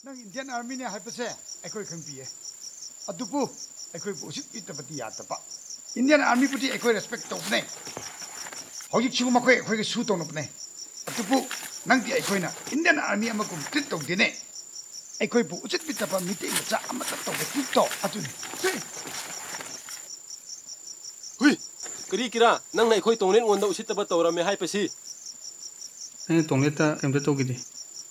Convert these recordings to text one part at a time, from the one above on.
नंग Indian army ने हाइपसे अखोई खंपिए अदुपु अखोई उचित इतबती यातबा इंडियन आर्मी पुटी अखोई रेस्पेक्ट तौबने हौजिक सिगु मखोई अखोई सु तौनबने अदुपु नंगदी अखोइना इंडियन आर्मी अमकुम ट्रीट तौदिने अखोई बु उचित बितबा मीटिंग मचा अमता तौबे ट्रीट अदुनि हुई करी किरा नंग अखोई तोंगलेन ओंदा उसितबा तौरमे हाइपसी अने तोंगलेता केमता तौगिदि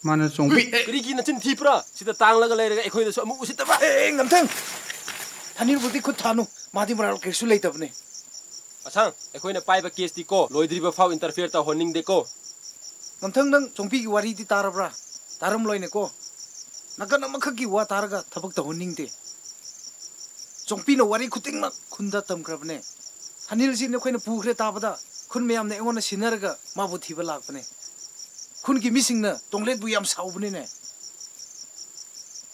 माना चोंपी करी की नचिन थीप्रा सिदा तांगलगा लेरगा अखोइदसु अमु उसितबा ngam Thanil budi khut thanu madi moral kesu leitabne असंग अखोइना पाइबा केस दी को लोइद्रिबा फाउ इंटरफेयर ता होनिंग दे को ngamthang nang chongpi gi wari di tarabra taram loine ko nakan amakha gi wa taraga thabak ta honing de chongpi no wari khuting mak khunda tam krabne Thanil si ne khoina pukhre tabada khun meyam ne engona sinaraga ma bu thiba lakpane khun gi mising na tonglet bu yam saubne ne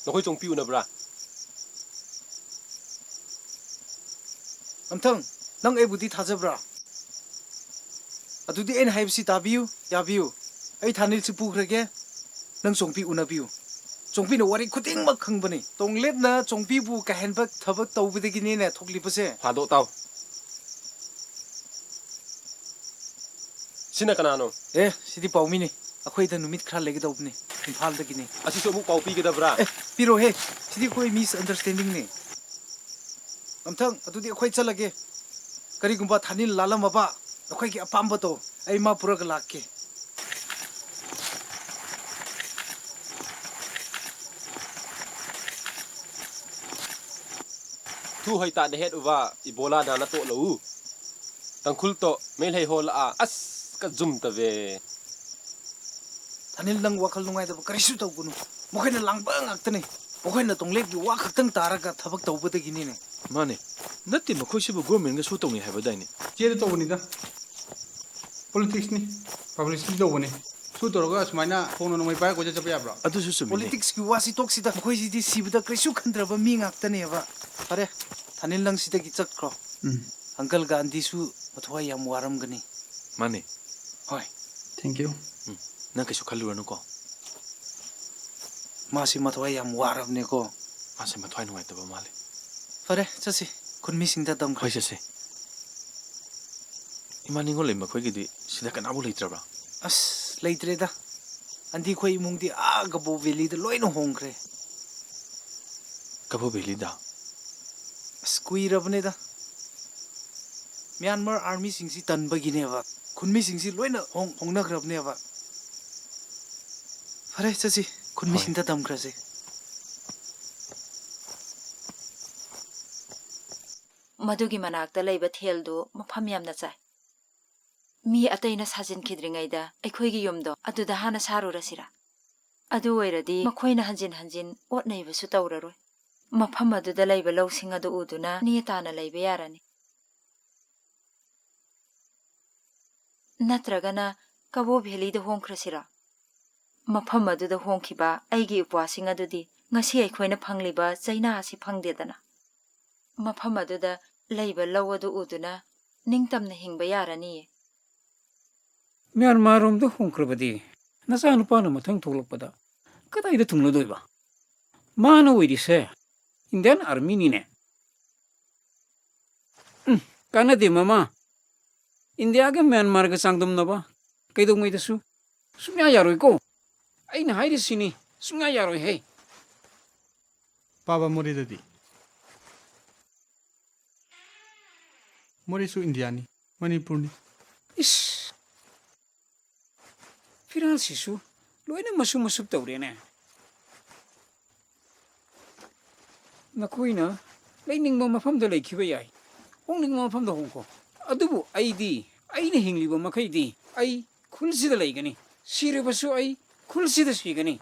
नखोइ चोंपी उनब्रा ngamthang nang e budi thajabra adudi en haibsi tabiu yabiu ai Thanil si pukhrege nang chongpi unabiu chongpi no wari khuting mak khangbani tonglet na chongpi bu ka henbak thabak tawbidagi ne ne thokli pase fado ताव सिना कनानो ए सिदी पाउमी ने अखोई the नुमित खरा लेगे दौबने इम्फाल दगी ने असिसो मु पाउ पीगदब्रा ए पिरो हे सिदी कोई मिस अंडरस्टैंडिंग ने अमथंग अदुदी अखोई चलगे करिगुंबा Thanil लालमबा अखोई की अपाम्ब तो आई मा पुरग लाके तू होइता ने हेड उवा इबोला दाना तो लो तंखुल तो मेल हे होल आ अस का जुम तवे Thanil nang wakal nungai da karisu tawgunu mokhena langba ngaktane mokhena tonglet gi wa khaktang taraga thabak tawbadagi ne माने नत्ती मखोइसिबु गवर्नमेंट गा सुतौनि हाइबदाइने चेद तौबनिदा पॉलिटिक्स नि पब्लिसिटी तौबने सु तोरगा सुमाइना फोन नोंमै पाय गोजा चप याब्रा अदुसु सुमिने politics की वासी टोक्सिदा मोखोइ सिदी सिबदा करिसु खंद्रबा मी ngaktane ba अरे Thanil nang sida gi chakro uncle Gandhi सु अथवा याम वारम गनी माने होय थैंक यू नं कैसु खल्लुरनु को मासी मथवा याम वारम ने को मासे मथ्वाइ नुवाइतबा माले अरे चसी खुनमी सिंगदा दम होय जसे इमानिंगो ले मखोइगिदि सिदा कनाबु लेत्रबा अस लेत्रेदा अंदी खोइ मुंगदी आ गबो वेली द लोइन होंग्रे कबो बेलिदा अस कुइरबने दा म्यांमार आर्मी सिंगसी तनबगिनेबा खुनमी सिंगसी लोइन होंगनग्रबनेबा अरे चसी खुनमी सिंगदा दमख्रसे मधुगी मनाक्ता लैबा थेलदो मफम यामना चाय मी अतैना साजिन खिद्रिङैदा अखोइगी युमदो अदुदा हाना सारुरसिरा अदु ओइरदि मखोइना हंजिन हंजिन ओटनैबसु तौररोय मफम अदुदा लैबा लौसिंग अदु उदुना नियताना लैबा यारानि नत्रगना कबो भेलीदा होंख्रसिरा मफम अदुदा होंखिबा अैगी उपवासिंग अदुदि ngasi अखोइना फंगलिबा चैना आसि फंगदेदना मफम अदुदा लैबा लौअदु उदुना निंगतमना हिंगबा यारानि म्यांमार रोमदो होंख्रबदि नसा नुपाना मथंग थोलकपदा कदाइदा थुंगलदोइबा माना ओइदिसे इंडियन आर्मी निने कानादे मामा इंडिया के म्यांमार के सांगदमनबा कैदोंगैदसु सुम्या यारोइको अइना हाइरिसिनि सुम्या यारोइ हे पाबा मोरेददि मोरेसु इंडियानी मणिपुरनी इस फिराल सिसु लोइना मसु मसुप तौरेने नखोइना लैनिंगबा मफमदा लैखिबा याय होंनिंगबा मफमदा होंको अदुबु अइना हिंगलिबा मखैदि अइ खुलसिदा लैगनी सिरेबसु अइ खुलसिदा सिगनी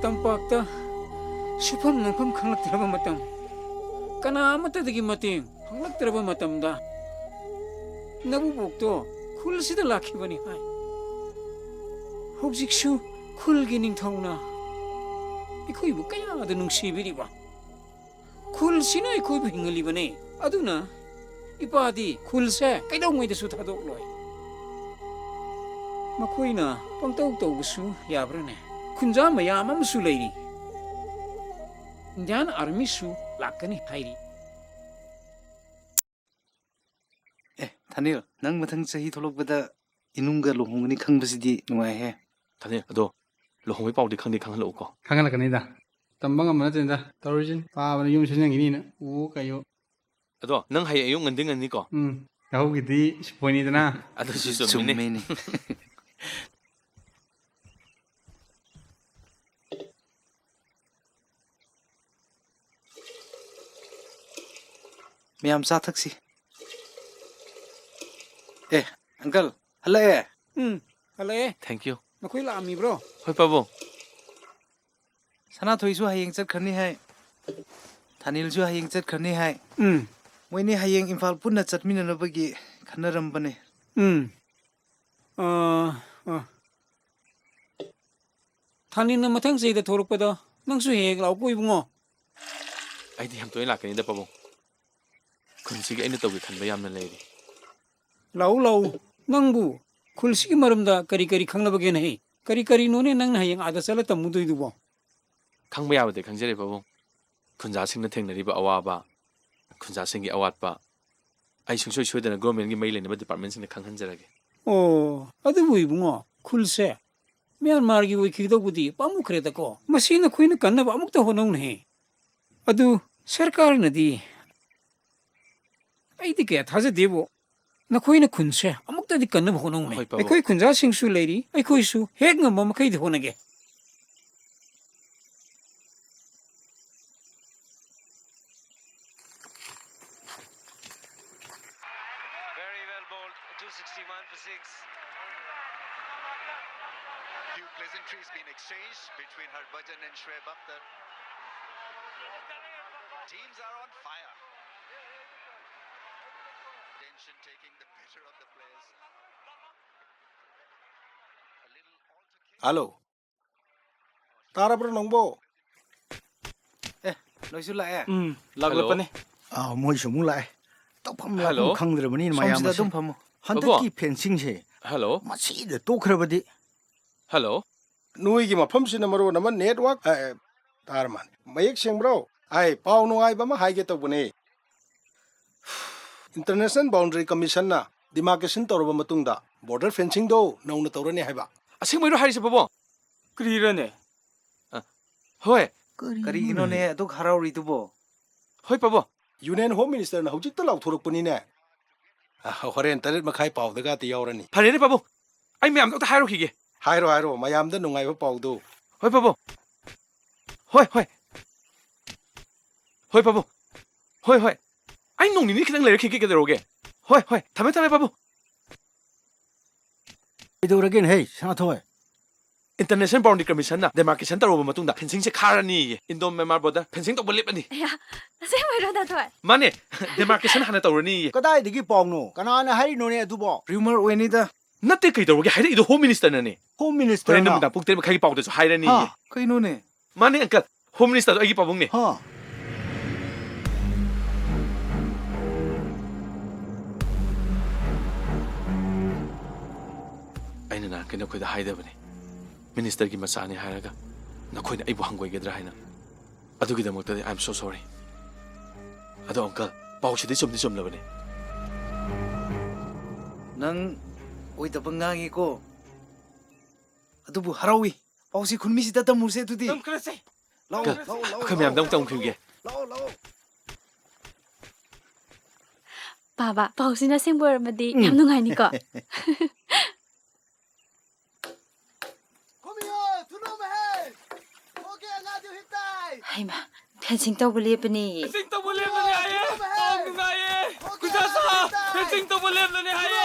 तंपाक्ता सुफम नफम खंगलक्तरबा मतम कनामतदगी मतें फंगलक्तरबा मतमदा नबुबोक्तो खुलसिदा लाखिबनी हाय हौजिकसु खुलगी निंथौना इखोइबु कयादा नुंसिबिरिबा खुलसिना इखोइबु हिंगलिबने अदुना ꯏꯄꯥꯗꯤ ꯈꯨꯜꯁꯦ ꯀꯩꯗꯧꯉꯩꯗꯁꯨ ꯊꯥꯗꯣꯛꯂꯣꯏ ꯃꯈꯣꯏꯅ ꯄꯪꯇꯧ ꯇꯧꯕꯁꯨ ꯌꯥꯕ꯭ꯔꯥꯅꯦ ꯈꯨꯟꯖꯥ ꯃꯌꯥꯝ ꯑꯃꯁꯨ ꯂꯩꯔꯤ ꯏꯟꯗꯤꯌꯥꯟ ꯑꯥꯔꯃꯤꯁꯨ ꯂꯥꯛꯀꯅꯤ ꯍꯥꯏꯔꯤ ꯊꯥꯅꯤꯜ ꯅꯪ ꯃꯊꯪ ꯆꯍꯤ ꯊꯣꯛꯂꯛꯄꯗ ꯏꯅꯨꯡꯒ ꯂꯨꯍꯣꯡꯒꯅꯤ ꯈꯪꯕꯁꯤꯗꯤ ꯅꯨꯡꯉꯥꯏꯍꯦ ꯊꯥꯅꯦ ꯑꯗꯣ ꯂꯨꯍꯣꯡꯕꯩ ꯄꯥꯎꯗꯤ ꯈꯪꯍꯜꯂꯛꯎꯀꯣ ꯈꯪꯍꯜꯂꯛꯀꯅꯤꯗ ꯇꯝꯕ ꯉꯝꯕ ꯅꯠꯇꯦꯗ ꯇꯧꯔꯤꯁꯤꯅꯤ ꯄꯥꯕꯅ ꯌꯨꯝ ꯁꯤꯟꯖꯟꯈꯤꯅꯤꯅ ꯎ ꯀꯩꯌꯣ ꯑꯗꯣ ꯅꯪ ꯍꯌꯦꯡ ꯑꯌꯨꯛ ꯉꯟꯅꯤꯀꯣ ꯌꯥꯍꯧꯒꯤꯗꯤ ꯁꯤꯄꯣꯏꯅꯤꯗꯅ ꯑꯗꯨꯁꯨ ꯆꯨꯝꯃꯤꯅꯦ ꯆꯨꯝꯃꯦꯅꯦ ꯃꯌꯥꯝ ꯆꯥꯊꯛꯁꯤ ꯑꯪꯀꯜ ꯍꯜꯂꯛꯑꯦ ꯍꯜꯂꯛꯑꯦ ꯊꯦꯡꯛ ꯌꯨ ꯅꯈꯣꯏ ꯂꯥꯛꯑꯝꯃꯤꯕ꯭ꯔꯣ ꯍꯣꯏ ꯄꯥꯕꯨꯡ ꯁꯅꯥꯊꯣꯏꯁꯨ ꯍꯌꯦꯡ ꯆꯠꯈ꯭ꯔꯅꯤ ꯍꯥꯏ ꯊꯥꯅꯤꯜꯁꯨ ꯍꯌꯦꯡ ꯆꯠꯈ꯭ꯔꯅꯤ ꯍꯥꯏ ꯃꯣꯏꯅꯤ ꯍꯌꯦꯡ ꯏꯝꯐꯥꯜ ꯄꯨꯟꯅ ꯆꯠꯃꯤꯟꯅꯅꯕꯒꯤ ꯈꯟꯅꯔꯝꯕꯅꯦ ꯊꯥꯅꯤꯜꯅ ꯃꯊꯪ ꯆꯍꯤꯗ ꯊꯣꯛꯂꯛꯄꯗ ꯅꯪꯁꯨ ꯍꯦꯛ ꯂꯥꯛꯎꯀꯣ ꯏꯕꯨꯡꯉꯣ ꯑꯩꯗꯤ ꯌꯥꯝ ꯇꯣꯏꯅ ꯂꯥꯛꯀꯅꯤꯗ ꯄꯥꯕꯨꯡ ꯈꯨꯟꯁꯤꯒꯤ ꯑꯩꯅ ꯇꯧꯒꯦ ꯈꯟꯕ ꯌꯥꯝꯅ ꯂꯩꯔꯤ ꯂꯥꯛꯎ ꯅꯪꯕꯨ ꯈꯨꯜꯁꯤꯒꯤ ꯃꯔꯝꯗ ꯀꯔꯤ ꯈꯪꯅꯕꯒꯦꯅꯦ ꯀꯔꯤꯅꯣꯅꯦ ꯅꯪꯅ ꯍꯌꯦꯡ ꯑꯥꯗ ꯆꯠꯂ ꯇꯝꯃꯨꯗꯣꯏꯗꯨꯕꯣ ꯈꯪꯕ ꯌꯥꯕꯗꯤ ꯈꯪꯖꯔꯦ ꯄꯥꯕꯨꯡ ꯈꯨꯟꯖꯥꯁꯤꯡꯅ ꯊꯦꯡꯅꯔꯤꯕ ꯑꯋꯥꯕ ꯈꯨꯟꯖꯥꯁꯤꯡꯒꯤ ꯑꯋꯥꯠꯄ ꯑꯩ ꯁꯨꯡꯁꯣꯏ ꯁꯣꯏꯗꯅ ꯒꯣꯔꯃꯦꯟꯒꯤ ꯃꯔꯤ ꯂꯩꯅꯕ ꯗꯤꯄꯥꯔꯠꯃꯦꯟꯁꯤꯡꯗ ꯈꯪꯍꯟꯖꯔꯒꯦ ꯑꯣ ꯑꯗꯨꯕꯨ ꯏꯕꯨꯡꯉꯣ ꯈꯨꯜꯁꯦ ꯃ꯭ꯌꯥꯟꯃꯥꯔꯒꯤ ꯑꯣꯏꯈꯤꯒꯗꯧꯕꯗꯤ ꯄꯥꯝꯃꯨꯈ꯭ꯔꯦꯗꯀꯣ ꯃꯁꯤ ꯅꯈꯣꯏꯅ ꯀꯟꯅꯕ ꯑꯃꯨꯛꯇ ꯍꯣꯠꯅꯧꯅꯦ ꯑꯗꯨ ꯁꯔꯀꯥꯔꯅꯗꯤ ꯑꯩꯗꯤ ꯀꯌꯥ ꯊꯥꯖꯗꯦꯕꯣ ꯅꯈꯣꯏꯅ ꯈꯨꯟꯁꯦ ꯑꯃꯨꯛꯇꯗꯤ ꯀꯟꯅꯕ ꯍꯣꯠꯅꯧꯅꯦ ꯍꯣꯏ ꯄꯥꯕꯨꯡ ꯑꯩꯈꯣꯏ ꯈꯨꯟꯖꯥꯁꯤꯡꯁꯨ ꯂꯩꯔꯤ ꯑꯩꯈꯣꯏꯁꯨ ꯍꯦꯛ ꯉꯝꯕ ꯃꯈꯩꯗꯤ ꯍꯣꯠꯅꯒꯦ Very well bowled, 261 for 6. Few pleasantries being exchanged between Harbhajan and Shoaib Akhtar. Teams are on fire. Tension taking the better of the players. A little altercation. Hello. Tarabro nongbo. ꯅꯣꯏꯁꯨ ꯂꯥꯛꯑꯦ ꯂꯥꯛꯂꯄꯅꯦ ꯃꯣꯏꯁꯨ ꯑꯃꯨꯛ ꯂꯥꯛꯑꯦ ꯇꯧꯐꯝ ꯂꯥꯛꯐꯝ Hello. ꯈꯪꯗ꯭ꯔꯕꯅꯤꯅ ꯁꯣꯝꯁꯤꯗ ꯃꯌꯥꯝ ꯑꯗꯨꯝ ꯐꯝꯃꯨ ꯍꯟꯗꯛꯀꯤ ꯐꯦꯟꯁꯤꯡꯁꯦ hello ꯃꯁꯤꯗ ꯇꯣꯛꯈ꯭ꯔꯕꯗꯤ ꯍꯜꯂꯣ ꯅꯣꯏꯒꯤ ꯃꯐꯝꯁꯤꯅ ꯃꯔꯣꯟ ꯑꯃ ꯅꯦꯠꯋꯥꯛ ꯇꯥꯔꯃꯥꯟ ꯃꯌꯦꯛ ꯁꯦꯡꯕ꯭ꯔꯣ ꯄꯥꯎ ꯅꯨꯡꯉꯥꯏꯕ ꯑꯃ ꯍꯥꯏꯒꯦ ꯇꯧꯕꯅꯦ ꯏꯟꯇꯔꯅꯦꯁꯅꯦꯜ ꯕꯥꯎꯟꯗꯔꯤ ꯀꯃꯤꯁꯟꯅ ꯗꯤꯃꯥꯔꯀꯦꯁꯟ ꯇꯧꯔꯕ ꯃꯇꯨꯡꯗ ꯕꯣꯔꯗꯔ ꯐꯦꯟꯁꯤꯡꯗꯣ ꯅꯧꯅ ꯇꯧꯔꯅꯤ ꯍꯥꯏꯕ ꯑꯁꯦꯡꯕꯩꯔꯣ ꯍꯥꯏꯔꯤꯁꯦ ꯄꯥꯕꯨꯡ ꯀꯔꯤꯔꯅꯦ ꯍꯣꯏ ꯀꯔꯤꯒꯤꯅꯣꯅꯦ ꯑꯗꯨꯛ ꯍꯔꯥꯎꯔꯤꯗꯨꯕꯣ ꯍꯣꯏ ꯄꯥꯕꯨꯡ ꯌꯨꯅꯤꯌꯟ ꯍꯣꯝ ꯃꯤꯅꯤꯁꯇꯔꯅ ꯍꯧꯖꯤꯛꯇ ꯂꯥꯎꯊꯣꯔꯛꯄꯅꯤꯅꯦ ꯍꯣꯔꯦꯟ 8:30 ꯌꯥꯎꯔꯅꯤ ꯐꯔꯦꯅꯦ ꯄꯥꯕꯨꯡ ꯑꯩ ꯃꯌꯥꯝꯗ ꯑꯝꯇ ꯍꯥꯏꯔꯨꯈꯤꯒꯦ ꯍꯥꯏꯔꯣ ꯃꯌꯥꯝꯗ ꯅꯨꯡꯉꯥꯏꯕ ꯄꯥꯎꯗꯨ ꯍꯣꯏ ꯄꯥꯕꯨꯡ ꯍꯣꯏ ꯄꯥꯕꯨꯡ ꯍꯣꯏ ꯑꯩ ꯅꯣꯡ ꯅꯤꯅꯤ ꯈꯤꯇꯪ ꯂꯩꯔꯛꯈꯤꯒꯦ ꯀꯩꯗꯧꯔꯒꯦ ꯍꯣꯏ ꯊꯝꯃꯦ ꯄꯥꯕꯨꯡ ꯀꯩꯗꯧꯔꯒꯦꯅꯦ ꯍꯦ ꯁꯅꯥꯊꯣꯏ ꯏꯟꯇꯔꯅꯦꯁꯅꯦꯜ ꯕꯥꯎꯟꯗꯔꯤ ꯀꯃꯤꯁꯟꯅ ꯗꯦꯃꯥꯔꯀꯦꯁꯟ ꯇꯧꯔꯕ ꯃꯇꯨꯡꯗ ꯐꯦꯟꯁꯤꯡꯁꯦ ꯈꯥꯔꯅꯤꯌꯦ ꯏꯟꯗꯣ ꯃꯦꯟꯃꯥꯔ ꯕꯣꯔꯗꯔ ꯐꯦꯟꯁꯤꯡ ꯇꯧꯕ ꯂꯦꯞꯄꯅꯤ ꯑꯁꯦꯡꯕꯩꯔꯣ ꯗꯥꯊꯣꯏ ꯃꯥꯅꯦ ꯗꯦꯃꯥꯔꯀꯦꯁꯟ ꯍꯥꯟꯅ ꯇꯧꯔꯅꯤꯌꯦ ꯀꯗꯥꯏꯗꯒꯤ ꯄꯥꯎꯅꯣ ꯀꯅꯥꯅ ꯍꯥꯏꯔꯤꯅꯣꯅꯦ ꯑꯗꯨꯕꯣ ꯔꯤꯃꯔ ꯑꯣꯏꯅꯤꯗ ꯅꯠꯇꯦ ꯀꯩꯗꯧꯔꯒꯦ ꯍꯥꯏꯔꯛꯏꯗꯣ ꯍꯣꯝ ꯃꯤꯅꯤꯁꯇꯔꯅꯅꯦ ꯍꯣꯝ ꯍꯣꯔꯦꯟ ꯃꯤꯅꯤꯁꯇꯔꯅ ꯅꯨꯃꯤꯗꯥꯡ ꯄꯨꯡ 3:30ꯒꯤ ꯄꯥꯎꯗꯁꯨ ꯍꯥꯏꯔꯅꯤꯌꯦ ꯀꯩꯅꯣꯅꯦ ꯃꯥꯅꯦ ꯑꯪꯀꯜ ꯍꯣꯝ ꯃꯤꯅꯤꯁꯇꯔꯗꯣ ꯑꯩꯒꯤ ꯄꯥꯕꯨꯡꯅꯦ ꯑꯩꯅ ꯅꯍꯥꯟ ꯅꯈꯣꯏꯗ ꯍꯥꯏꯗꯕꯅꯦ ꯃꯤꯅꯤꯁꯇꯔꯒꯤ ꯃꯆꯥꯅꯤ ꯍꯥꯏꯔꯒ ꯅꯈꯣꯏꯅ ꯑꯩꯕꯨ ꯍꯪꯒꯣꯏꯒꯗ꯭ꯔꯥ ꯍꯥꯏꯅ ꯑꯗꯨꯒꯤꯗꯃꯛꯇꯗꯤ ꯑꯥꯏ ꯑꯦꯝ ꯁꯣ ꯁꯣꯔꯤ ꯑꯗꯣ ꯑꯪꯀꯜ ꯄꯥꯎꯁꯤꯗꯤ ꯆꯨꯝꯂꯕꯅꯦ ꯅꯪ ꯑꯣꯏꯗꯕ ꯉꯥꯡꯉꯤꯀꯣ ꯑꯗꯨꯕꯨ ꯍꯔꯥꯎꯏ ꯄꯥꯎꯁꯤ ꯈꯨꯟꯃꯤꯁꯤꯗ ꯇꯝꯃꯨꯁꯦ ꯑꯗꯨꯗꯤ ꯇꯝꯈ꯭ꯔꯁꯦ ꯂꯥꯛꯑꯣ ꯑꯩꯈꯣꯏ ꯃꯌꯥꯝꯗ ꯑꯃꯨꯛ ꯇꯝꯈꯤꯒꯦ ꯂꯥꯛꯑꯣ ꯕꯥꯕꯥ ꯄꯥꯎꯁꯤꯅ ꯑꯁꯦꯡꯕ ꯑꯣꯏꯔꯝꯃꯗꯤ ꯌꯥꯝ ꯅꯨꯡꯉꯥꯏꯅꯤꯀꯣ ꯍꯩꯃꯥ ꯐꯦꯟꯁꯤꯡ ꯇꯧꯕ ꯂꯦꯞꯄꯅꯤ ꯐꯦꯟꯁꯤꯡ ꯇꯧꯕ ꯂꯦꯞꯂꯅꯤ ꯍꯥꯏꯌꯦ ꯄꯥꯎ ꯅꯨꯡꯉꯥꯏꯌꯦ ꯈꯨꯟꯖꯥꯁꯥ ꯐꯦꯟꯁꯤꯡ ꯇꯧꯕ ꯂꯦꯞꯂꯅꯤ ꯍꯥꯏꯌꯦ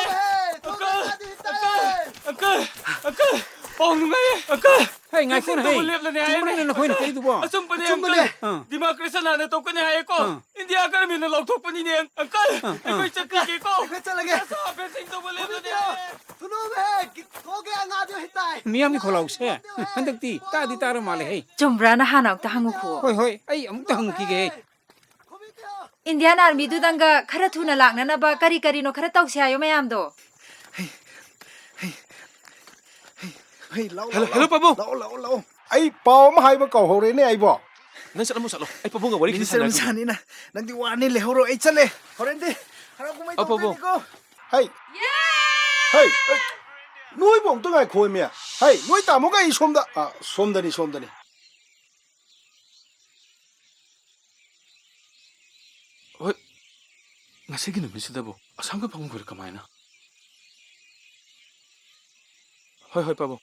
ꯑꯪꯀꯜ ꯄꯥꯎ ꯅꯨꯡꯉꯥꯏꯌꯦ ꯑꯪꯀꯜ ꯍꯩ ꯉꯥꯏꯈꯣꯅꯦ ꯍꯩ ꯆꯨꯝꯕ꯭ꯔꯅꯦ ꯅꯈꯣꯏꯅ ꯀꯩꯗꯨꯕꯣ ꯑꯆꯨꯝꯕꯅꯦ ꯑꯪꯀꯜ ꯗꯤꯃꯥꯔꯀꯦꯁꯟ ꯍꯥꯟꯅ ꯇꯧꯀꯅꯤ ꯍꯥꯏꯌꯦꯀꯣ ꯏꯟꯗꯤꯌꯥ ꯒꯔꯃꯦꯟꯅ ꯂꯥꯎꯊꯣꯛꯄꯅꯤꯅꯦ ꯑꯪꯀꯜ ꯑꯩꯈꯣꯏ ꯆꯠꯄꯤꯒꯦꯀꯣ ꯐꯦꯟꯁꯤꯡ ꯇꯧꯕ ꯂꯦꯞꯂꯅꯤ ꯍꯥꯏꯌꯦ ꯃꯤꯌꯥꯝꯒꯤ ꯈꯣꯜꯂꯥꯎꯁꯦ ꯍꯟꯗꯛꯇꯤ ꯇꯥꯔ ꯃꯥꯜꯂꯦ ꯍꯩ ꯆꯨꯝꯕ꯭ꯔꯥꯅ ꯍꯥꯟꯅ ꯑꯃꯨꯛꯇ ꯍꯪꯉꯨꯈꯣ ꯍꯣꯏ ꯑꯩ ꯑꯃꯨꯛꯇ ꯍꯪꯉꯨꯈꯤꯒꯦ इंडियन आर्मी दुदंगा खरा थुना लांगनानबा करी करीनो खरा तौसे हायो मयामदो Hey, lau, Hello, hello, Pabu. lau. ไอ้เปามาให้บ่เก่าเฮาเลยเนี่ยไอ้บ่ Nan sa mo sa lo. Ay pabong wari Minister kita Masani na. Nang diwani le horo ay chale. Horende. Harap kumay Opo, tong opo. ko. เฮ้ยเฮ้ยนุ้ยบ่ต้องไงคุยเมียเฮ้ยนุ้ยตามก็ไอ้ชมดะอ่ะชมดะนี่ชมดะนี่ Hoy. Ngasi gina misida bo. Asam ka pabong ko kamay na. Hoy pabong.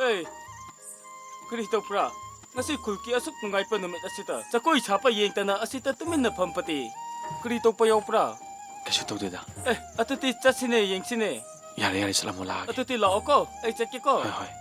Hey, Krito pra. Nasi kulki asuk nungai pa numit asita. Sakoi chapa yeng tana asita tumin na pampati. Krito pa yaw pra. Kaso to dida. Atuti chasine yeng sine. Yari salam mo lagi. Atuti lao ko. Ay chaki ko. Hoy.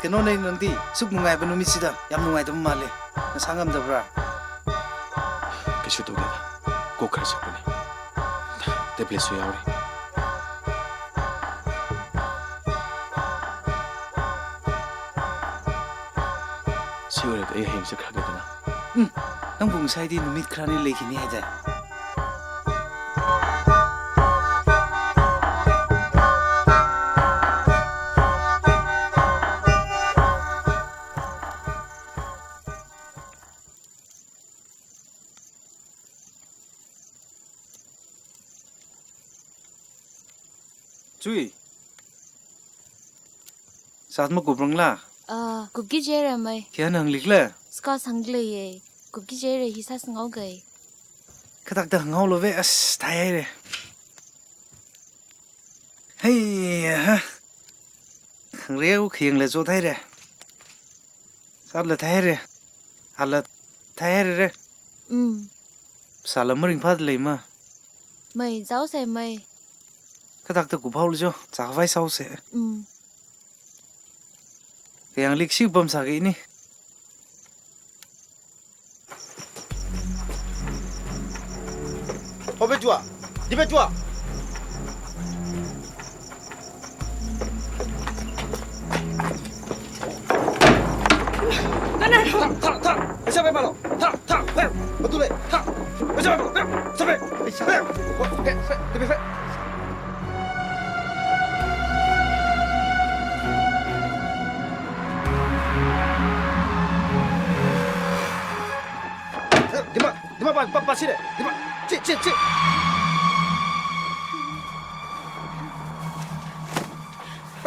Kano na yung nangdi. Suk nungay ba numisida. Yam nungay da mali. Nasangam da bra. Kaso to dida. Ko kara sa pani. Tablet so yawri. Siguro ay him sa kraga na. Nang bung sai di numit krani lekini hai da. Cui. Saat mo kubrang la. Cookie jere mai. Kaya nang likla. Scott sangle ye. Cookie jere hisas ngau gay. Katak da ngau lo ve as tayay re. Hey, rêu khiêng là chỗ thay rồi. Sao là thay rồi? À là thay rồi. Sao là mới phát lấy mà? Mày giáo xe mày. Cái đặc tự của Paul cho, chả phải sao sẽ. Cái anh lịch sử bấm sao cái này? Đi bên chùa. Thả, siapa malu? Thả, betul le. Thả, siapa malu? Sampai. Oke, lebih baik. Di mana pas sini? Di mana? Cik.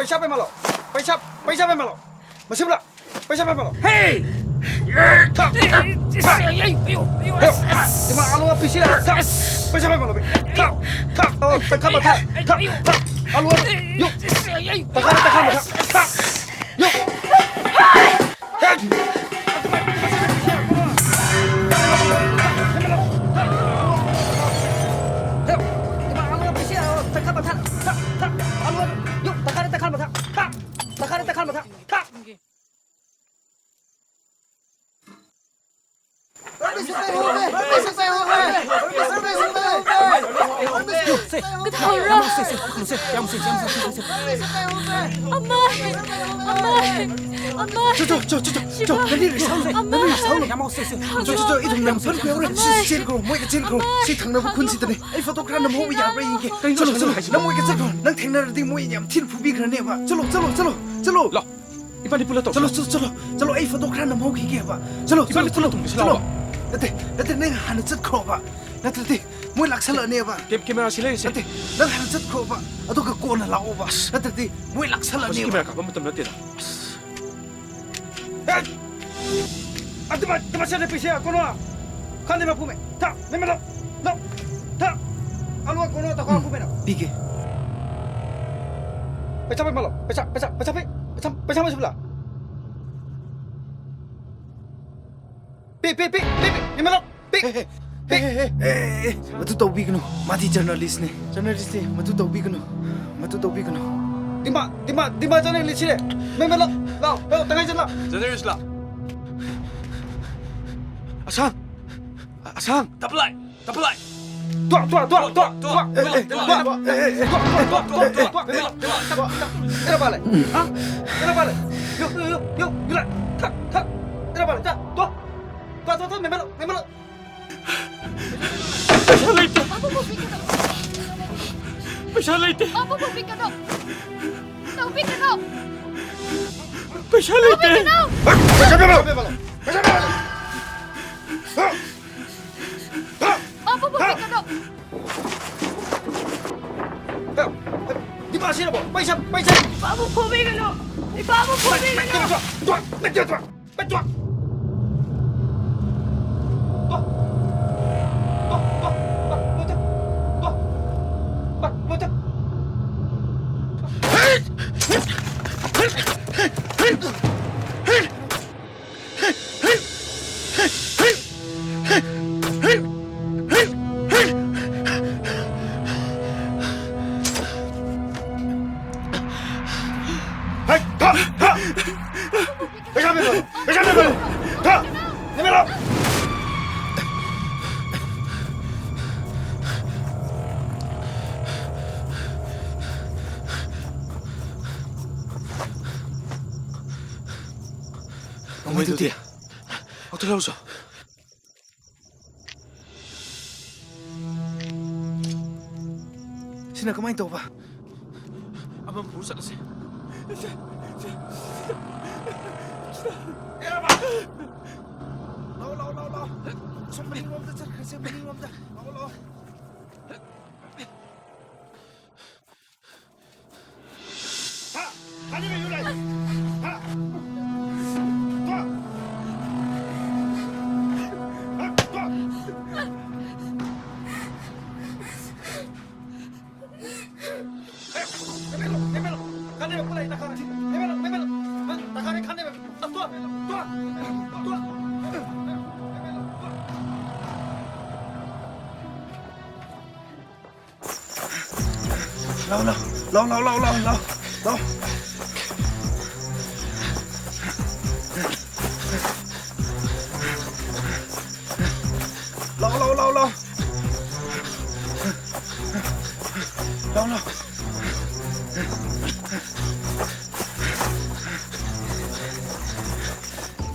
Siapa malu? Siapa malu? Masih pula. Siapa malu? Hey! Di mana alu api sini? Siapa malu? Tekan mata. Alu, yuk. Tekan mata. Yuk. Cái thằng ra. 엄마. 저, 내리를 사오네. 내리를 사오네. 저, 이동 남편 그거를 실고 뭐가 실고 시 당나고 군지들이 이 포토그램 너무 야브레 이게. 저로 너무 이게 저거 난 택나르디 뭐이냐 틴 푸비 그러네 봐. 저로. 라. 이빨이 불렀다. 저로 이 포토그램 너무 이게 봐. 저로. 나한테 내가 하는 짓 커 봐. 나한테 뭐 락살러 내 봐. 카메라 실례시. 나한테 내가 하는 짓 커 봐. 아도 그 꼬나 라오 봐. 나한테 뭐 락살러 내 봐. 카메라 가면 좀 몇대다. Masih ada PC aku no. Kan dia mampu me. Tak, memang no. Tak. Alu aku no tak aku me no. 비게. Pecah malu. Pecah sebelah. Pi. Memang no. Pi. Matu tau bigno. Mati journalist ni. Matu tau bigno. Di mana jangan lihat sini. Memang no. Lau, tengah jalan. Journalist lah. Asang, tapalay. Tua. Era balik. Hah? Era balik. Yuk. Gila. Tak. Era balik. Tak. Tua, memang. Specialite. Apa mau bikin dong? Tahu bikin dong. Specialite. Apa mau bikin dong? Di mana sini, Bo? Paisa. Babu mau bikin dong. Babu mau bikin dong. Tua. Ông dia. Aku terlalu so. Sina kamain tau ba? Abang berusaha sih. Lau. Somebody warm the Lau. Ha! Ani me yulai. Ha! Tua. खाने में पुलाई तकारे मेमेलो तकारे खाने में तो lao lao lao lao lao lao lao lao lao lao lao lao lao lao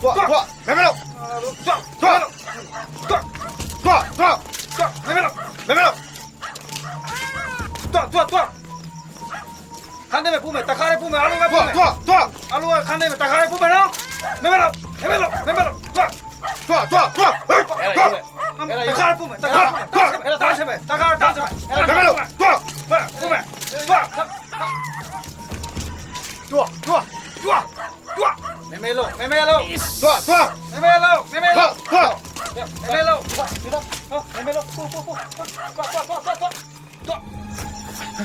tua memelo tua memelo tua खाने में पुमे तकारे पुमे आलू में पुमे आलू खाने में तकारे पुमे ना मेमेलो तकारे पुमे डांस में मेमेलो पुमे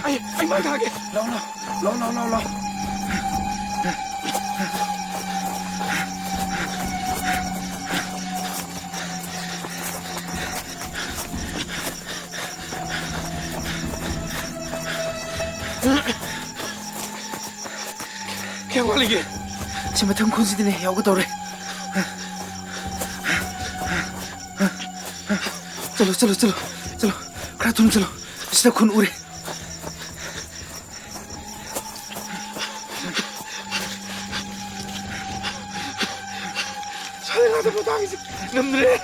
ai mang thang kìa. Lâu Kêu qua kìa. Chỉ mà thằng con gì thế này héo cái tàu đây. चलो खड़ा तुम चलो इससे खून उड़े Sao lại làm tao cái nằm đây?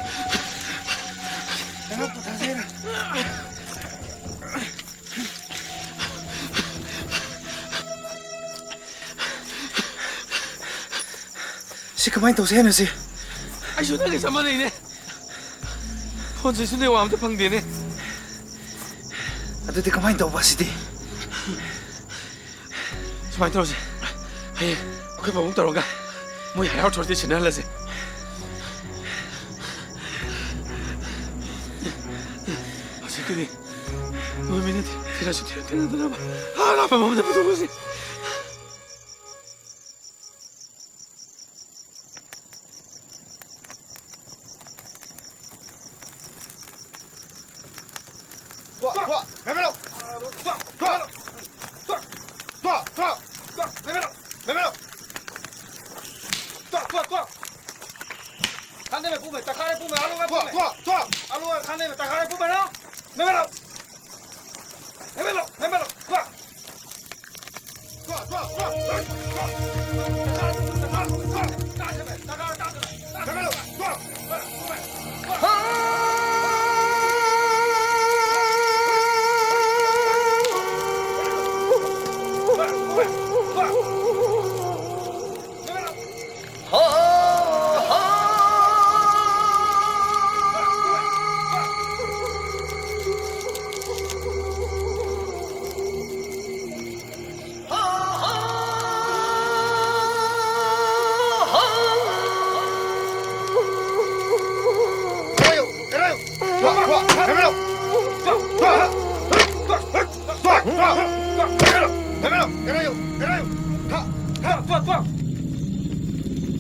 Si kemain tàu xe này si. Anh xuống đây cái sao mà này nè? Con gì xuống đây làm cho phăng tiền nè? Aduh, kemain tàu basi di. Kemain tàu gì? Hey, cái bảo tàu rồi mau hải áo trôi đi trên là gì? Cái gì? Ôi mình thì là chuyện thế nào mà? Làm mà mình đâu có gì? खाने में पुमे तकारे पुमे आलू में पुमे आलू खाने में तकारे पुमे ना मेमेलो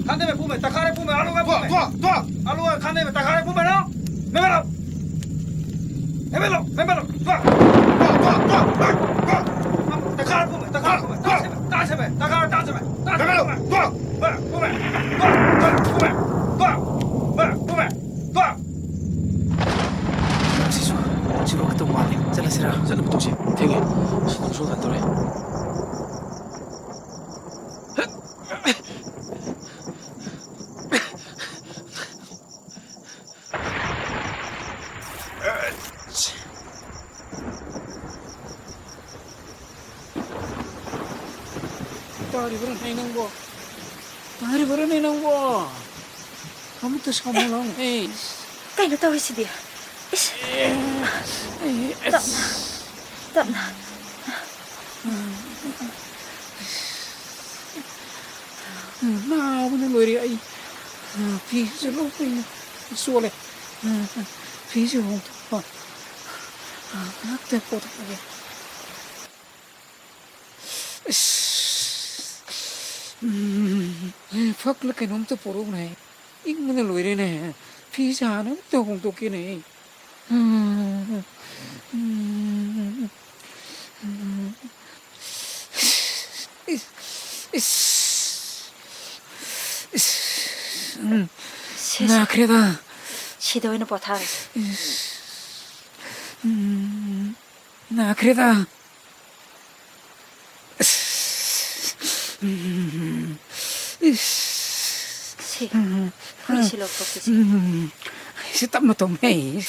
खाने में पुमे तकारे पुमे आलू में पुमे आलू खाने में तकारे पुमे ना मेमेलो तकारे पुमे डांस में Siapa ketemu Malik? Sana sira. Sana betul sih. Tengok. Sedang sunat tu. Tari berani nang bo. Kamu tuh sama lang. Kayak nggak tahu sih dia. Tạm nào bên người đi ấy phi sẽ lúc mình xua này phi sẽ không thôi nát tay cổ thật vậy ꯐꯛꯂ ꯀꯩꯅꯣꯝꯇ ꯄꯣꯔꯛꯎꯅꯦ ꯏꯪꯕꯅ ꯂꯣꯏꯔꯦꯅꯦ ꯐꯤ ꯁꯥꯅ ꯑꯝꯇ ꯍꯣꯡꯗꯣꯛꯀꯦꯅꯦ 나그래다 시도에는 버타르. 나그래다 시. 우리 실로 뽑듯이. 이제 땀 못tom해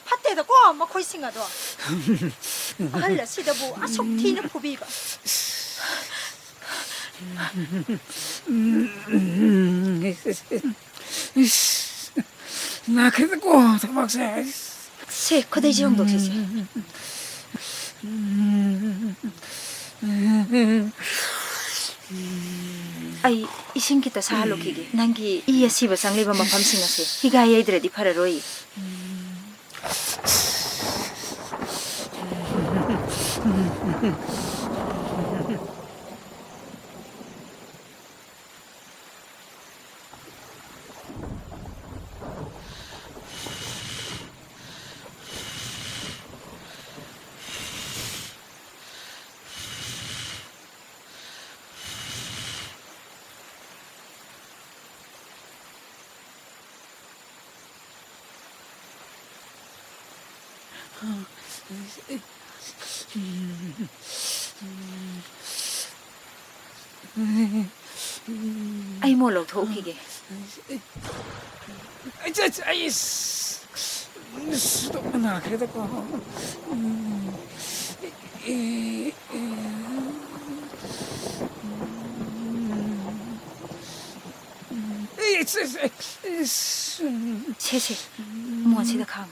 팥대도 꼭 먹고 있으니까도. 할래 시도부 아속 티는 부비가. 나 그래도 꼭 도박사 시 코데지 정도 되지. 아이 이신 기타 사할로 기기. 난기 이에 시바 상리바 마팜 싱어세. 히가이 애들이 파라로이. 아이 몰로 도우기게. 나 그래도 꼭 세세 뭐지다 강.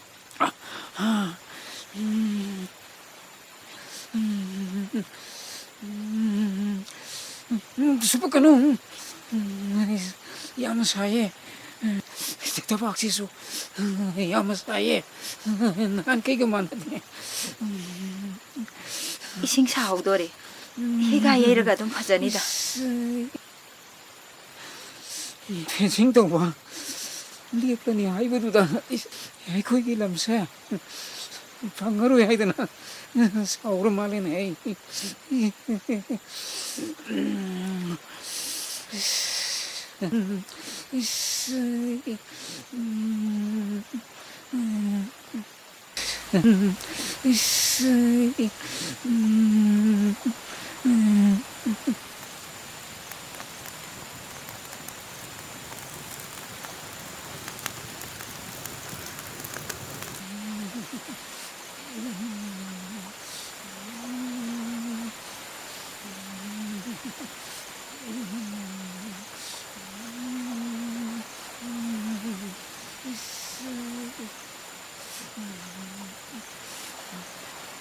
수박가는 야마사에 대박지수 야마사에 난 깨기만 하네 이싱 사오도래. 히가이 애르가 좀 파전이다. 대생도 봐 리액더니 아이브도다 아이고 이게 람사 방어로 해야 되나 사오로 말이네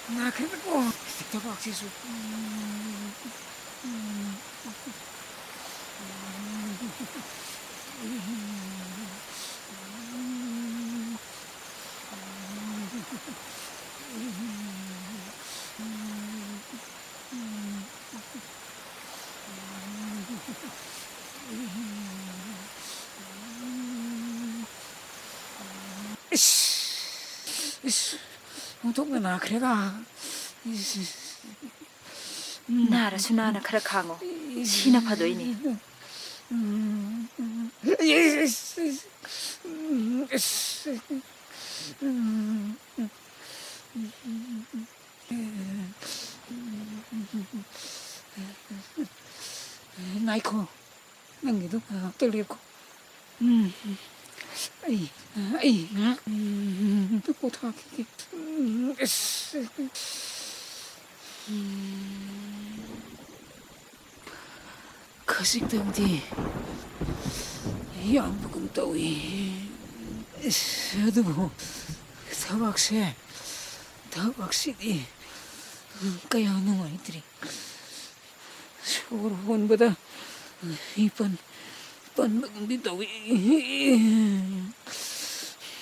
나 그래도 꼭 대박지수 동네 나 그래가 나라 수나나 카라 강어. 시나 파도이니. 나이코 난기도 떨리고 아이 듣고 타기 거식당디 양부금 따위 어두고 타박새 타박새디 까야 하는 아이들이 서울 혼보다 이번 먹음디 따위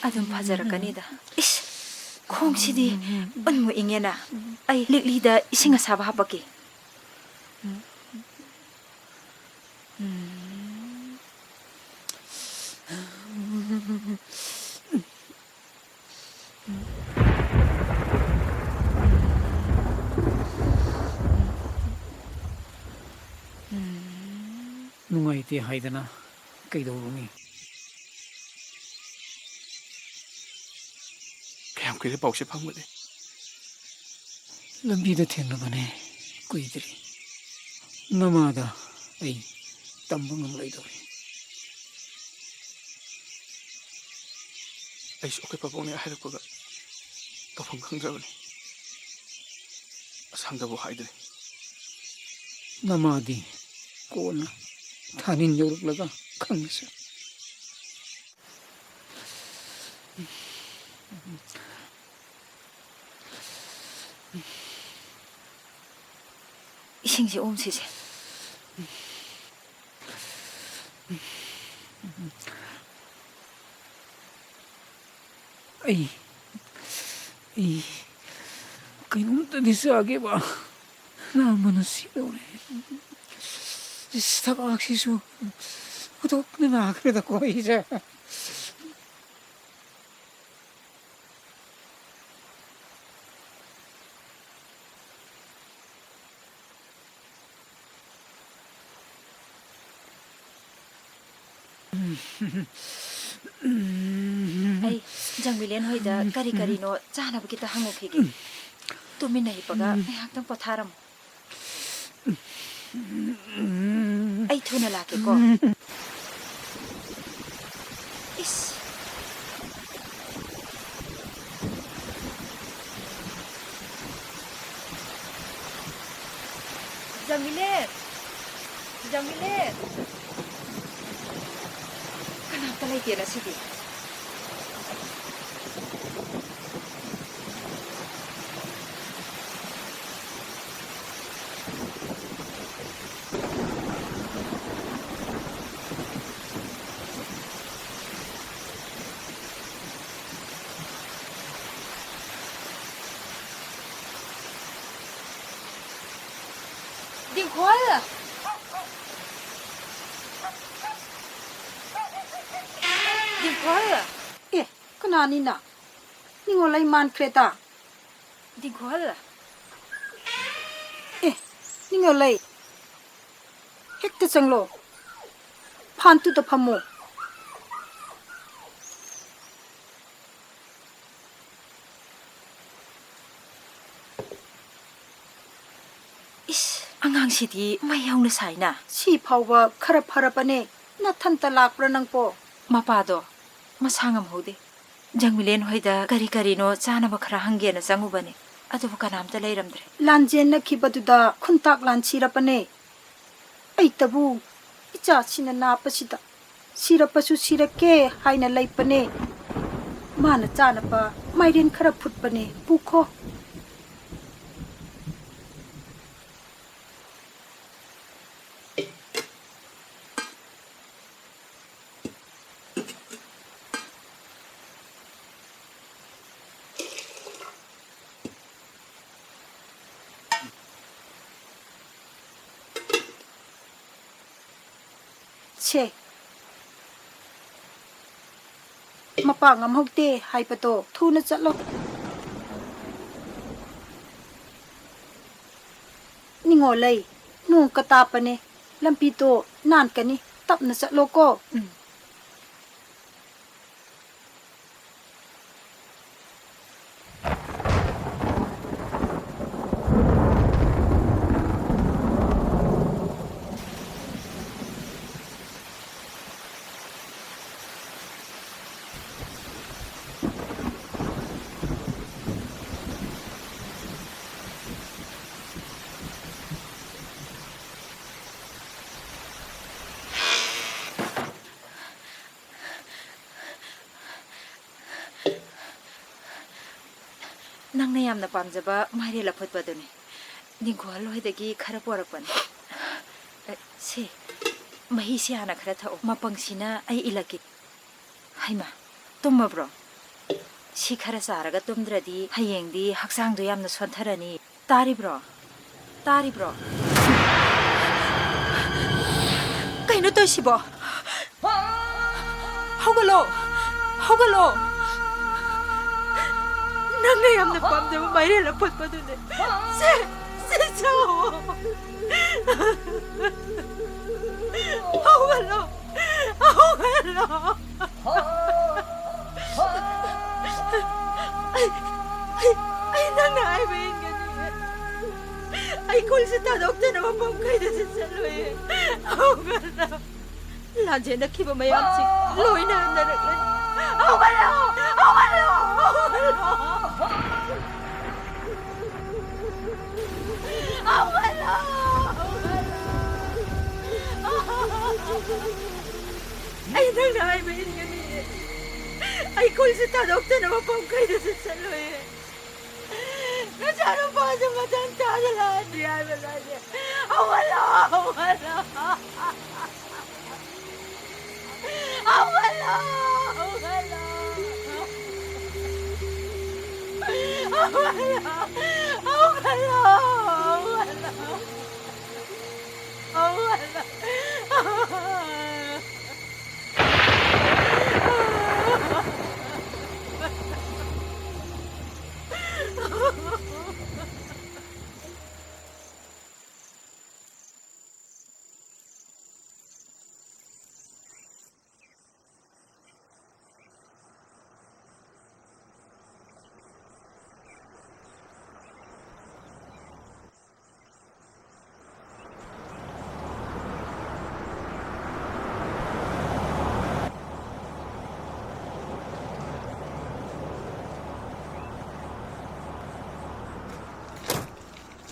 아좀 파자라까니다. 이씨. ꯈꯣꯡꯁꯤꯗꯤ ꯑꯟꯃꯨ ꯏꯪꯉꯦꯅ ꯑꯩ ꯂꯤꯛꯂꯤꯗ ꯏꯁꯤꯡ ꯑꯁꯥꯕ ꯍꯥꯞꯄꯛꯀꯦ ꯅꯨꯡꯉꯥꯏꯇꯦ ꯍꯥꯏꯗꯅ ꯀꯩꯗꯧꯔꯨꯅꯤ ꯀꯌꯥꯝ ꯀꯨꯏꯔꯦ ꯄꯥꯎꯁꯦ ꯐꯪꯕꯗꯤ ꯂꯝꯕꯤꯗ ꯊꯦꯡꯅꯕꯅꯦ ꯀꯨꯏꯗ꯭ꯔꯤ ꯅꯃꯥꯗ ꯑꯩ ꯇꯝꯕ ꯉꯝꯂꯣꯏꯗꯧꯔꯤ ꯑꯩꯁꯨ ꯑꯩꯈꯣꯏ ꯄꯥꯕꯨꯡꯅ ꯍꯥꯏꯔꯛꯄꯒ ꯇꯧꯐꯝ ꯈꯪꯗ꯭ꯔꯕꯅꯤ ꯑꯁꯪꯗꯕꯨ ꯍꯥꯏꯗ꯭ꯔꯦ ꯅꯃꯥꯗꯤ ꯀꯣꯟꯅ ꯊꯥꯅꯤꯟ ꯌꯧꯔꯛꯂꯒ ꯈꯪꯂꯁꯤ 이싱지 옴시지 이 그놈들이 싸게 봐 나무는 시도래 스타벅시수 구독는 그래도 거의자 ꯑꯩ ꯖꯪꯃꯤꯂꯦꯟ ꯍꯣꯏꯗ ꯀꯔꯤ ꯀꯔꯤꯅꯣ ꯆꯥꯅꯕ ꯈꯤꯇ ꯍꯪꯉꯨꯈꯤꯒꯦ ꯇꯨꯃꯤꯟꯅ ꯍꯤꯞꯄꯒ ꯉꯥꯏꯍꯥꯛꯇꯪ ꯄꯣꯊꯥꯔꯝꯃꯨ ꯑꯩ ꯊꯨꯅ ꯂꯥꯛꯀꯦꯀꯣ 이씨 장밀렛 그나마 레이디라 시디 딩콜 에, 그나니나. 닝올라이 만크레다. 딩콜 에, 닝올라이. 헥트 정로. 판투도 파모. 이씨 안강시디 마야우는 사이나 시 파와 카라파라바네. 나탄타 락브라 낭포. 마파도 마상암 호데 장밀렌 호이다 가리가리노 짜나바 khara hangena changubani adubu kanamta leiramdre 란젠나 키바두다 쿤탁 란치라바네. 에이타부 이자 시나 나빠시다. 시라빠수 시라케 하이나 라이빠네. 마나 짜나바 마이렌 카라 풋바네. 부코. 체 mapang am hokte hai pato thuna chatlo ningo lei nu ka ta pane lampi to nan kani tapna chatlo ko ꯅꯪꯅ ꯌꯥꯝꯅ ꯄꯥꯝꯖꯕ ꯃꯥꯏꯔꯦꯜ ꯑꯐꯨꯠꯄꯗꯨꯅꯤ ꯅꯤꯡꯈꯣꯜ ꯍꯣꯏꯗꯒꯤ ꯈꯔ ꯄꯣꯔꯛꯄꯅꯤ ꯁꯤ ꯃꯍꯤꯁꯤ ꯍꯥꯟꯅ ꯈꯔ ꯊꯛꯑꯣ ꯃꯄꯪꯁꯤꯅ ꯑꯩ ꯏꯜꯂꯛꯀꯦ ꯍꯩꯃꯥ ꯇꯨꯝꯃꯕ꯭ꯔꯣ ꯁꯤ ꯉꯁꯤ ꯈꯔ ꯆꯥꯔꯒ ꯇꯨꯝꯗ꯭ꯔꯗꯤ ꯍꯌꯦꯡꯗꯤ ꯍꯛꯆꯥꯡꯗꯣ ꯌꯥꯝꯅ ꯁꯣꯟꯊꯔꯅꯤ. ꯇꯥꯔꯤꯕ꯭ꯔꯣ? ꯇꯥꯔꯤꯕ꯭ꯔꯣ? ꯀꯩꯅꯣ ꯇꯧꯏꯁꯤꯕꯣ? ꯍꯧꯒꯠꯂꯣ! ꯍꯧꯒꯠꯂꯣ! ꯅꯪꯅ ꯌꯥꯝꯅ ꯄꯥꯝꯖꯕ ꯃꯥꯏꯔꯦꯟ ꯑꯐꯨꯠꯄꯗꯨꯅꯦ. ꯁꯦ ꯆꯥꯎꯋꯣ. ꯍꯧꯒꯠꯂꯣ! ꯍꯧꯒꯠꯂꯣ! ꯑꯩ ꯅꯪꯅ ꯍꯥꯏꯕ ꯏꯟꯒꯅꯤꯌꯦ. ꯑꯩ ꯈꯨꯜꯁꯤ ꯊꯥꯗꯣꯛꯇꯅ ꯃꯐꯝ ꯀꯩꯗꯁꯨ ꯆꯠꯂꯣꯏꯌꯦ. ꯍꯧꯒꯠꯂꯣ! ꯂꯥꯟꯖꯦꯟꯅꯈꯤꯕ ꯃꯌꯥꯝꯁꯤꯡ ꯂꯣꯏꯅ ꯍꯟꯅꯔꯛꯂꯅꯤ. ꯍꯧꯒꯠꯂꯣ! ꯍꯧꯒꯠꯂꯣ! ꯍꯧꯒꯠꯂꯣ! ꯍꯧꯒꯠꯂꯣ! ꯑꯩ ꯅꯪꯅ ꯍꯥꯏꯕ ꯏꯟꯒꯅꯤꯌꯦ. ꯑꯩ ꯈꯨꯜꯁꯤ ꯊꯥꯗꯣꯛꯇꯅ ꯃꯐꯝ ꯀꯩꯗꯁꯨ ꯆꯠꯂꯣꯏꯌꯦ. ꯅꯆꯥꯅꯨꯄꯥꯁꯨ ꯃꯊꯪ ꯊꯥꯗ ꯂꯥꯛꯑꯅꯤ ꯍꯥꯏꯕ ꯅꯠꯇꯦ. ꯍꯧꯒꯠꯂꯣ! ꯍꯧꯒꯠꯂꯣ! ꯍꯧꯒꯠꯂꯣ! ꯍꯧꯒꯠꯂೋ! ꯍꯧꯒꯠꯂꯣ! ꯍꯧꯒꯠꯂꯣ! ꯍꯧꯒꯠꯂꯣ!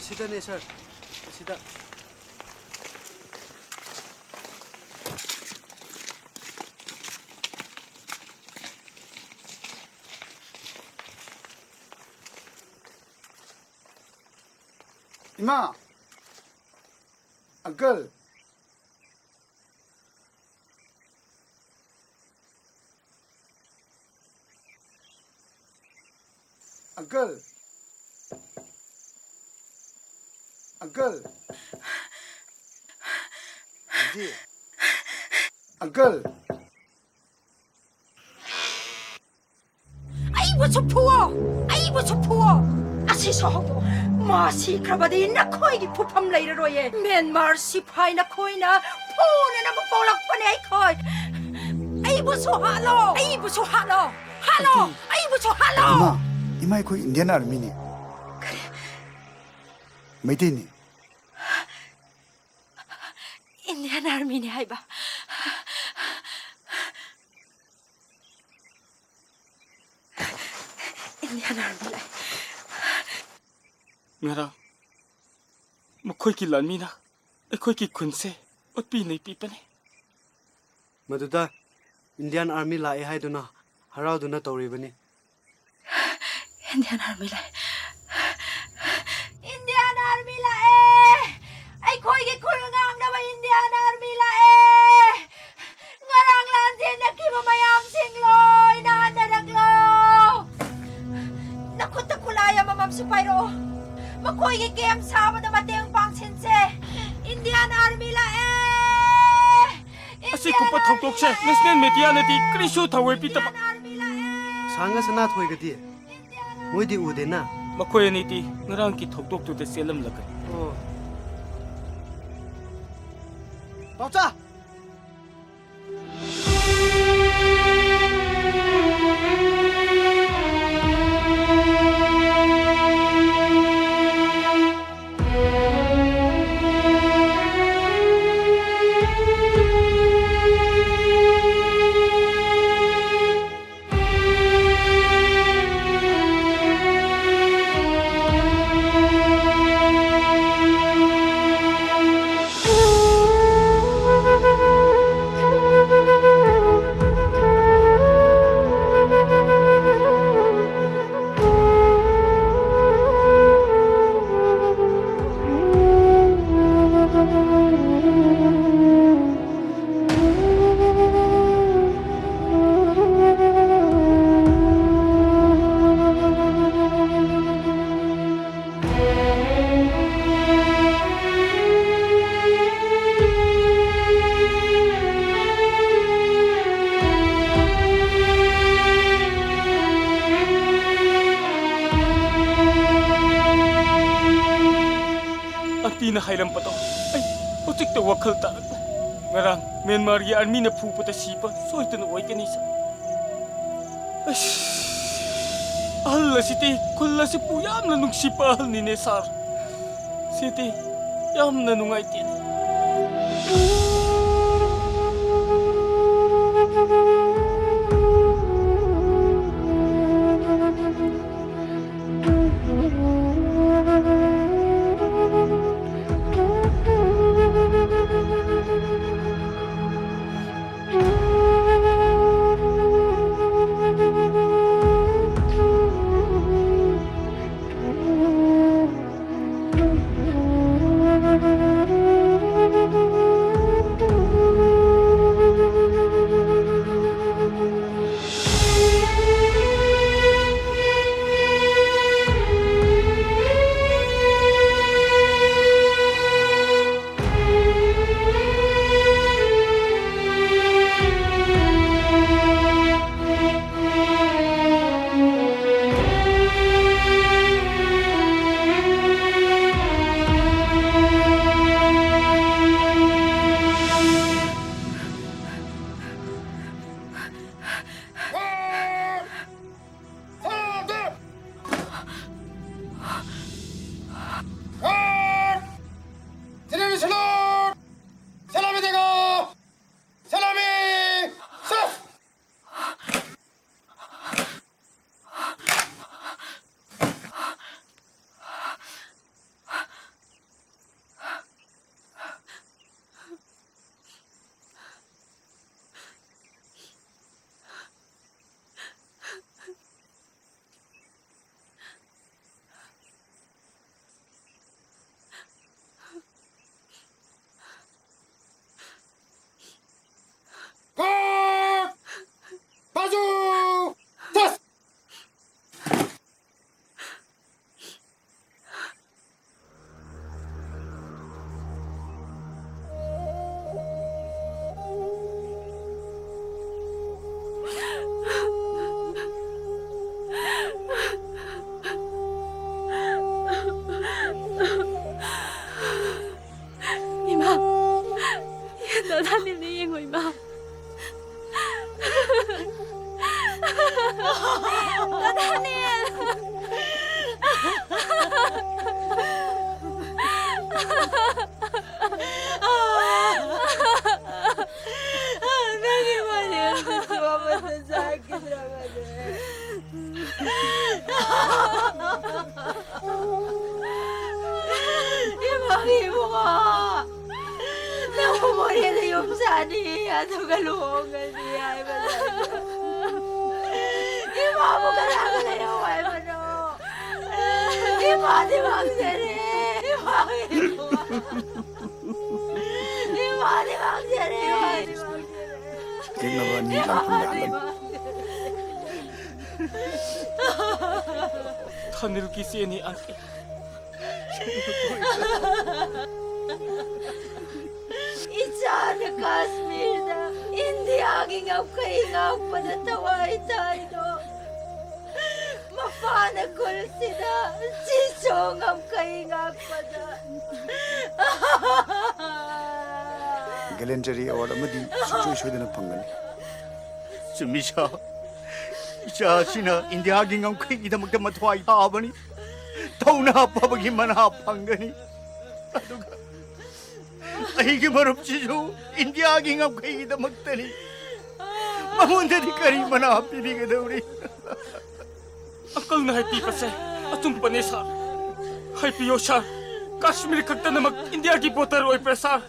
सिधने सर सिधा इमा अंकल अंकल अंकल जी अंकल ꯑꯩꯕꯨꯁꯨ ꯐꯨꯋꯣ! ꯑꯩꯕꯨꯁꯨ ꯐꯨꯋꯣ! ꯑꯁꯤꯁꯨ ꯍꯧꯗꯣꯛ! ꯃꯥꯁꯤ ꯈ꯭ꯔꯕꯗꯤ ꯅꯈꯣꯏꯒꯤ ꯐꯨꯐꯝ ꯂꯩꯔꯔꯣꯏꯌꯦ. ꯃ꯭ꯌꯥꯟꯃꯥꯔ ꯁꯤꯐꯥꯏ ꯅꯈꯣꯏꯅ ꯐꯨꯅꯅꯕ ꯄꯣꯛꯂꯛꯄꯅꯦ ꯑꯩꯈꯣꯏ. ꯑꯩꯕꯨꯁꯨ ꯍꯥꯠꯂꯣ! ꯑꯩꯕꯨꯁꯨ ꯍꯥꯠꯂꯣ! ꯍꯥꯠꯂꯣ! ꯑꯩꯕꯨꯁꯨ ꯍꯥꯠꯂꯣ! इमा अखोई इंडियन आर्मी ने मैतेनी इंडियन आर्मी ने हाइबा. इंडियन आर्मी लाई. ngara makhoi ki lanmina akhoi ki khunse utpi nei pi pane मधुदा इंडियन आर्मी लाए हाइदुना हराउदुना तौरिबनी इंडियन आर्मी लाई. इंडियन आर्मी लाई. अखोई के खुलगांगनबा इंडियन आर्मी लाई. ngarang lanjin nakiba mayam singloy na naraklo. Nakut kulaya mamam supairo. Makoy ke kem sama na mateng pangsinse. Indian army la asi ko pa thok tok se national media na di krishu thawe pi ta सांगा सना थोइगदी मोइदी उदेना makhoi ani ti ngarang ki thok tok tu te selam laga ओ बाचा ꯅꯨꯄꯤꯅ ꯍꯥꯏꯔꯝꯕꯗꯣ ꯑꯩ ꯍꯧꯖꯤꯛꯇ ꯋꯥꯈꯜ ꯇꯥꯔꯛꯄ ꯉꯔꯥꯡ ꯃ꯭ꯌꯥꯟꯃꯥꯔꯒꯤ ꯑꯥꯔꯃꯤꯅ ꯐꯨꯕꯗ ꯁꯤꯕ ꯁꯣꯏꯗꯅ ꯑꯣꯏꯒꯅꯤ ꯁꯥꯔ ꯑꯍꯜ ꯑꯁꯤꯗꯤ ꯈꯨꯜ ꯑꯁꯤꯕꯨ ꯌꯥꯝꯅ ꯅꯨꯡꯁꯤꯕ ꯑꯍꯜꯅꯤꯅꯦ ꯁꯥꯔ ꯁꯤꯗꯤ ꯌꯥꯝꯅ ꯅꯨꯡꯉꯥꯏꯇꯦꯅꯦ Thanir kisi ini anke. Ichana Kashmir da India gi ngap kai ngap pada tawai tai do. Mafana kulsida chicho ngap kai ngap pada. Gallantry award amadi suchu shodana phangani. Sumisha Isha sina India gi ngam kai gi damak mathwai habani. Tauna pabagi mana phangani. Aduga Aigi marup chisu India gi ngam kai gi damak tani. Mamunda di kari mana pini ga dauri. Akal na hai pi pase atum pane sar. Hai piyo sar. Kashmir khakta namak India ki botar oi presar.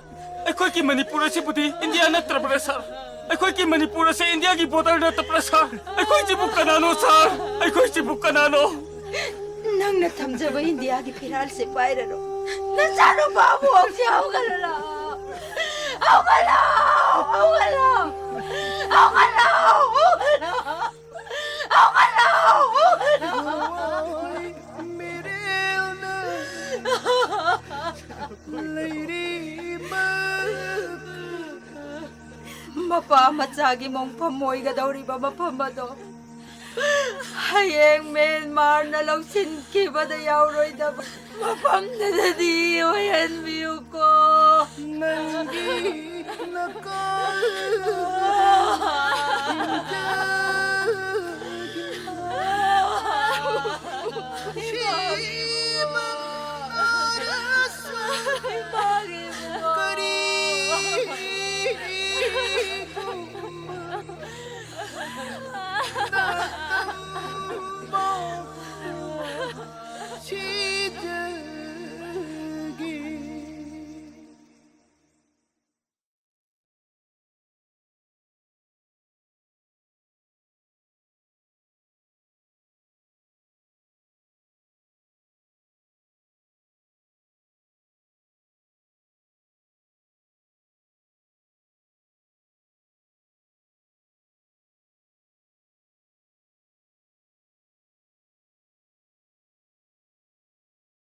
Ekoi ki Manipur se budi India na trapre sar. Ekoi ki Manipur se India ki botar na tapre sar. Ekoi ji bukanano sar. Ekoi ji bukanano. Nang na thamjaba India ki phiral se pairaro. Na chano babu okse awgalala. Awgala. Awgala. Awgala. Awgala. Mapa machagi mong pamoy ga daw riba mapamado. ꯍꯌꯦꯡ ꯃꯦꯟꯃꯥꯔꯅ ꯂꯧꯁꯤꯟꯈꯤꯕꯗ ꯌꯥꯎꯔꯣꯏꯗꯕ ꯃꯐꯝꯗꯨꯗꯗꯤ ꯑꯣꯏꯍꯟꯕꯤꯌꯨꯀꯣ ꯅꯪꯒꯤ ꯅꯀꯜ